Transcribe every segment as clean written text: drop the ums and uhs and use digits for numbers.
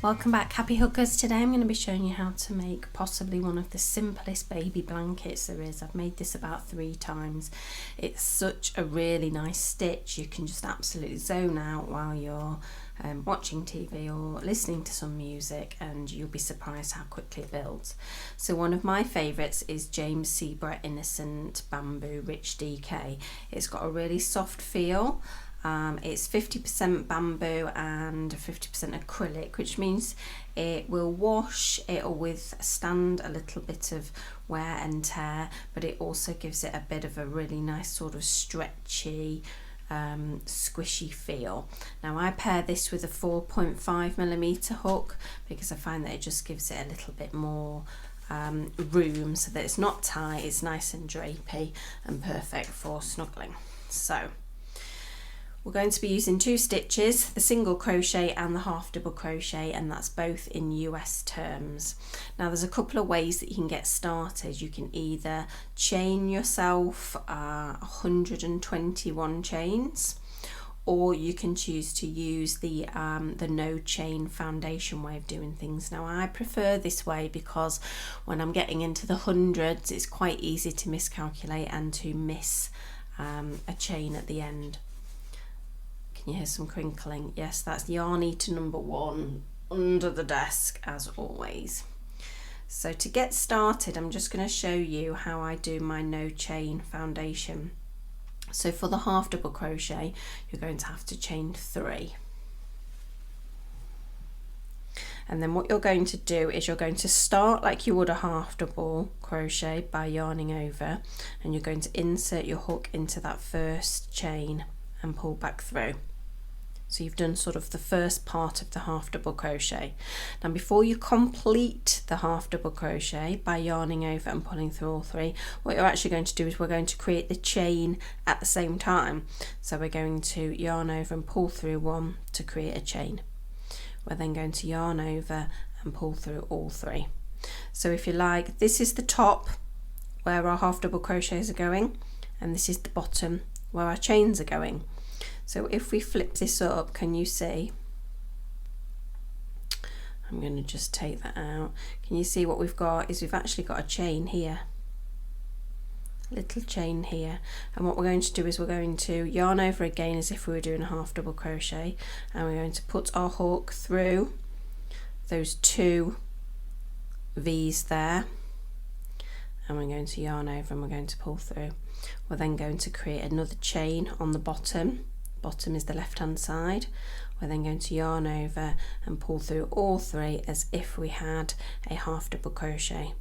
Welcome back, happy hookers. Today I'm going to be showing you how to make possibly one of the simplest baby blankets there is. I've made this about 3 times. It's such a really nice stitch. You can just absolutely zone out while you're watching TV or listening to some music, and you'll be surprised how quickly it builds. So one of my favourites is James Seabra Innocent Bamboo Rich DK. It's got a really soft feel. It's 50% bamboo and 50% acrylic, which means it will wash, it will withstand a little bit of wear and tear, but it also gives it a bit of a really nice sort of stretchy, squishy feel. Now I pair this with a 4.5mm hook because I find that it just gives it a little bit more room, so that it's not tight, it's nice and drapey and perfect for snuggling. So we're going to be using 2 stitches, the single crochet and the half double crochet, and that's both in US terms. Now there's a couple of ways that you can get started. You can either chain yourself 121 chains, or you can choose to use the no chain foundation way of doing things. Now I prefer this way because when I'm getting into the hundreds, it's quite easy to miscalculate and to miss a chain at the end. Can you hear some crinkling? Yes, that's yarn eater number 1 under the desk as always. So to get started, I'm just going to show you how I do my no chain foundation. So for the half double crochet, you're going to have to chain 3. And then what you're going to do is you're going to start like you would a half double crochet by yarning over, and you're going to insert your hook into that first chain and pull back through. So you've done sort of the first part of the half double crochet. Now before you complete the half double crochet by yarning over and pulling through all 3, what you're actually going to do is we're going to create the chain at the same time. So we're going to yarn over and pull through 1 to create a chain. We're then going to yarn over and pull through all 3. So if you like, this is the top where our half double crochets are going, and this is the bottom where our chains are going. So if we flip this up, can you see? I'm going to just take that out. Can you see what we've got is we've actually got a chain here, a little chain here, and what we're going to do is we're going to yarn over again as if we were doing a half double crochet, and we're going to put our hook through those 2 V's there, and we're going to yarn over and we're going to pull through. We're then going to create another chain on the bottom. Bottom is the left hand side. We're then going to yarn over and pull through all 3 as if we had a half double crochet.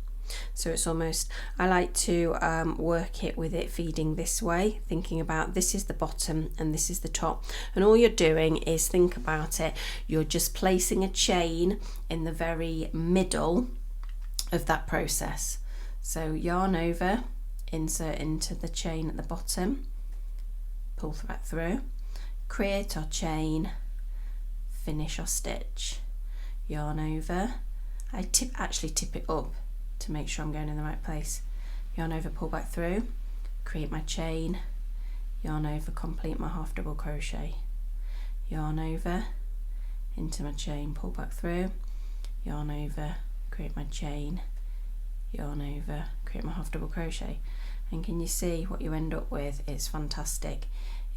So it's almost, I like to work it with it feeding this way, thinking about this is the bottom and this is the top, and all you're doing is, think about it, you're just placing a chain in the very middle of that process. So yarn over, insert into the chain at the bottom, pull right through, create our chain, finish our stitch, yarn over. I actually tip it up to make sure I'm going in the right place. Yarn over, pull back through, create my chain, yarn over, complete my half double crochet, yarn over, into my chain, pull back through, yarn over, create my chain, yarn over, create my half double crochet. And can you see what you end up with? It's fantastic.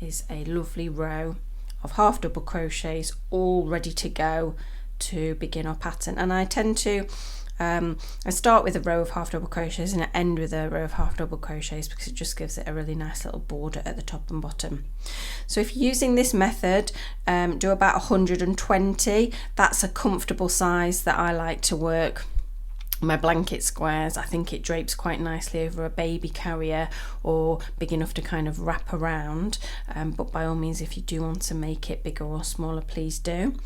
Is a lovely row of half double crochets all ready to go to begin our pattern. And I tend to I start with a row of half double crochets and I end with a row of half double crochets because it just gives it a really nice little border at the top and bottom. So if you're using this method, do about 120. That's a comfortable size that I like to work my blanket squares. I think it drapes quite nicely over a baby carrier or big enough to kind of wrap around, but by all means, if you do want to make it bigger or smaller, please do.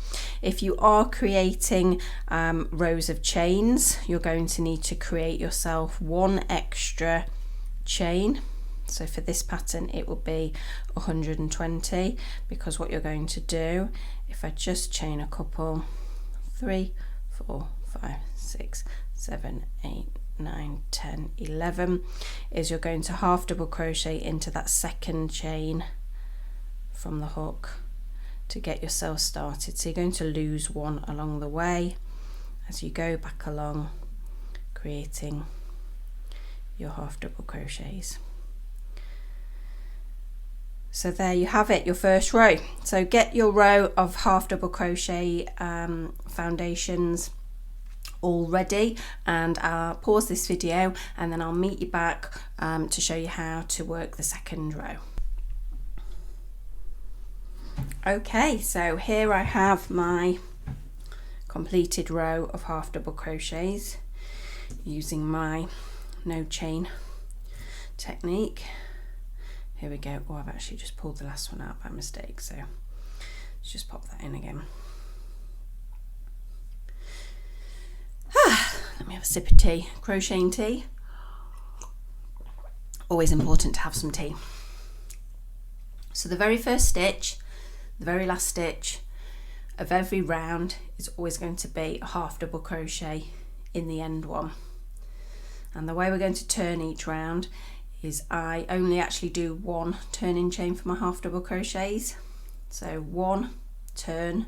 If you are creating rows of chains, you're going to need to create yourself 1 extra chain. So for this pattern it will be 120, because what you're going to do, if I just chain a couple, 3, 4, 5, 6, 7, 8, 9, 10, 11, is you're going to half double crochet into that second chain from the hook, to get yourself started. So you're going to lose one along the way as you go back along, creating your half double crochets. So there you have it, your first row. So get your row of half double crochet foundations all ready, and I'll pause this video and then I'll meet you back to show you how to work the second row. Okay, so here I have my completed row of half double crochets using my no chain technique. Here we go. Oh, I've actually just pulled the last one out by mistake, so let's just pop that in again. Let me have a sip of tea. Crocheting tea. Always important to have some tea. So the very first stitch, the very last stitch of every round is always going to be a half double crochet in the end one. And the way we're going to turn each round is I only actually do one turning chain for my half double crochets. So one, turn,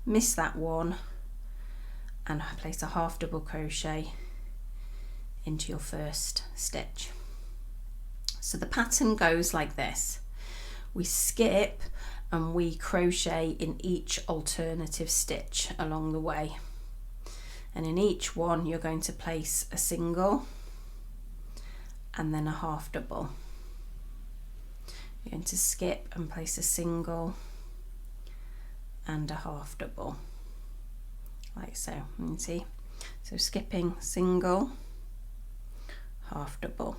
miss that one, and place a half double crochet into your first stitch. So the pattern goes like this. We skip and we crochet in each alternative stitch along the way. And in each one you're going to place a single and then a half double. You're going to skip and place a single and a half double, like so. You can see, so skipping, single, half double.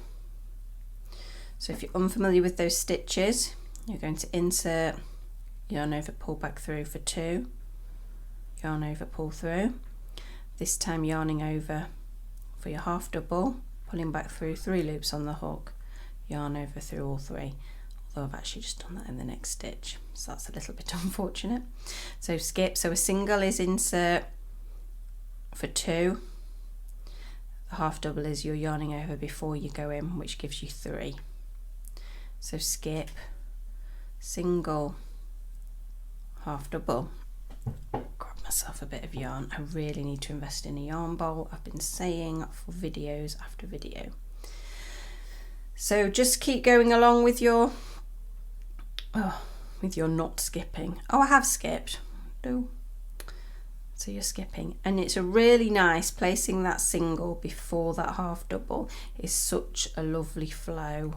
So if you're unfamiliar with those stitches, you're going to insert, yarn over, pull back through for 2, yarn over, pull through, this time yarning over for your half double, pulling back through 3 loops on the hook, yarn over through all 3, although I've actually just done that in the next stitch, so that's a little bit unfortunate. So skip, so a single is insert for 2, the half double is you're yarning over before you go in, which gives you 3. So skip, single, half double. Grab myself a bit of yarn. I really need to invest in a yarn bowl. I've been saying for videos after video. So just keep going along with your not skipping. Oh, I have skipped. No. So you're skipping, and it's a really nice placing that single before that half double is such a lovely flow.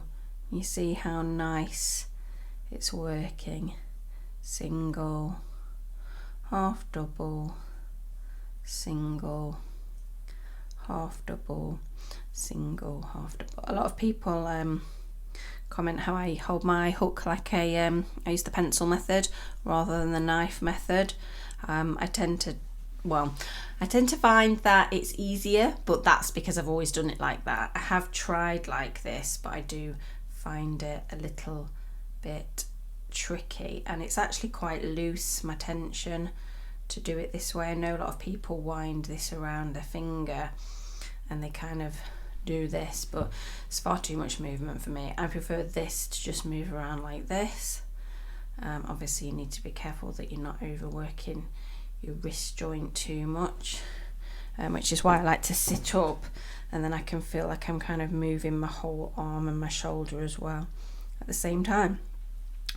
You see how nice it's working. Single, half double, single, half double, single, half double. A lot of people comment how I hold my hook like I use the pencil method rather than the knife method. I tend to find that it's easier, but that's because I've always done it like that. I have tried like this, but I do find it a little bit tricky, and it's actually quite loose, my tension, to do it this way. I know a lot of people wind this around their finger and they kind of do this, but it's far too much movement for me. I prefer this to just move around like this. Obviously you need to be careful that you're not overworking your wrist joint too much, which is why I like to sit up, and then I can feel like I'm kind of moving my whole arm and my shoulder as well at the same time.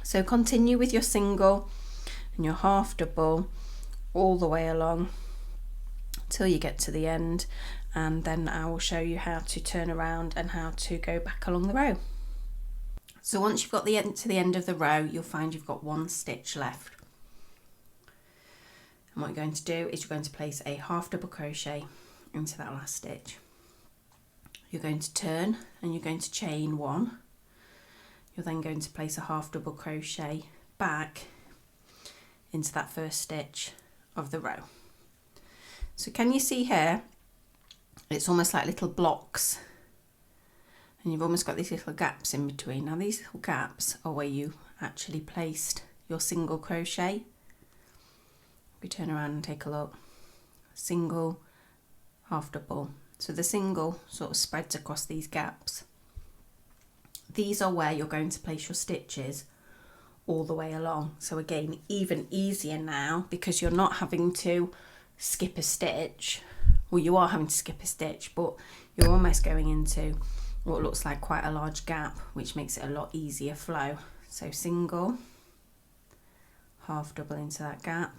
So continue with your single and your half double all the way along till you get to the end, and then I will show you how to turn around and how to go back along the row. So once you've got to the end of the row, you'll find you've got 1 stitch left. And what you're going to do is you're going to place a half double crochet into that last stitch. You're going to turn and you're going to chain 1. You're then going to place a half double crochet back into that first stitch of the row. So can you see here, it's almost like little blocks, and you've almost got these little gaps in between. Now these little gaps are where you actually placed your single crochet. We turn around and take a look. Single, half double. So the single sort of spreads across these gaps. These are where you're going to place your stitches all the way along. So again, even easier now because you're not having to skip a stitch. Well, you are having to skip a stitch, but you're almost going into what looks like quite a large gap, which makes it a lot easier flow. So single, half double into that gap,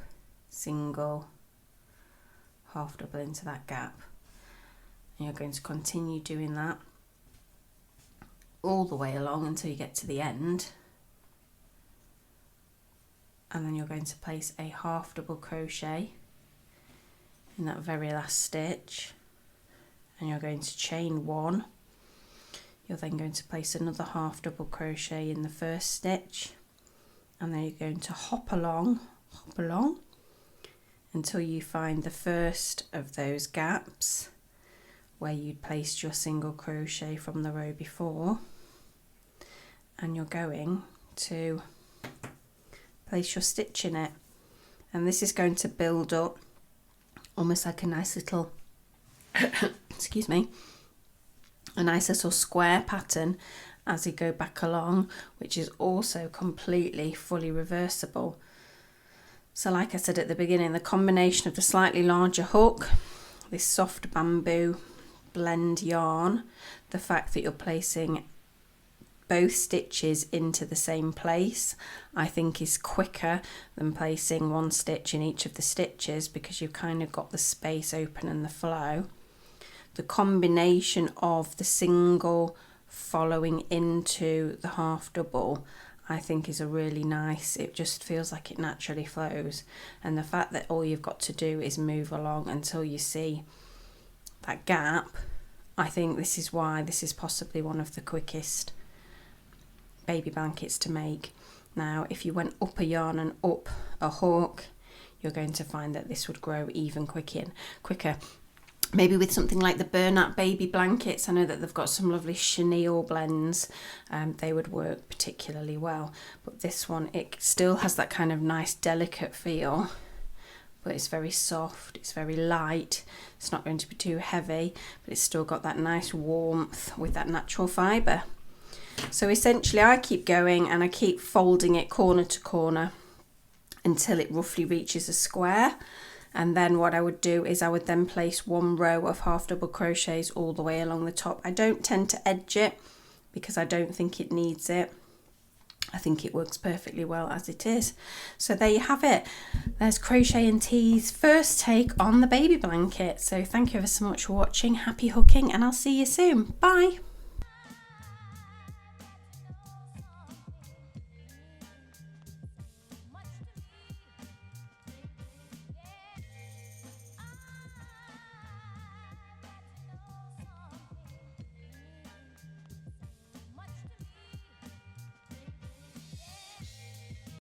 single, half double into that gap. And you're going to continue doing that all the way along until you get to the end. And then you're going to place a half double crochet in that very last stitch, and you're going to chain one. You're then going to place another half double crochet in the first stitch, and then you're going to hop along until you find the first of those gaps where you'd placed your single crochet from the row before, and you're going to place your stitch in it. And this is going to build up almost like a nice little excuse me, a nice little square pattern as you go back along, which is also completely fully reversible. So like I said at the beginning, the combination of the slightly larger hook, this soft bamboo blend yarn, the fact that you're placing both stitches into the same place, I think is quicker than placing one stitch in each of the stitches, because you've kind of got the space open and the flow. The combination of the single following into the half double, I think is a really nice, it just feels like it naturally flows. And the fact that all you've got to do is move along until you see that gap, I think this is why this is possibly one of the quickest baby blankets to make. Now, if you went up a yarn and up a hook, you're going to find that this would grow even quicker. Maybe with something like the Bernat baby blankets, I know that they've got some lovely chenille blends, they would work particularly well. But this one, it still has that kind of nice delicate feel, but it's very soft, it's very light, it's not going to be too heavy, but it's still got that nice warmth with that natural fibre. So essentially I keep going and I keep folding it corner to corner until it roughly reaches a square. And then what I would do is I would then place one row of half double crochets all the way along the top. I don't tend to edge it because I don't think it needs it. I think it works perfectly well as it is. So there you have it. There's Crochet and Tea's first take on the baby blanket. So thank you ever so much for watching. Happy hooking, and I'll see you soon. Bye.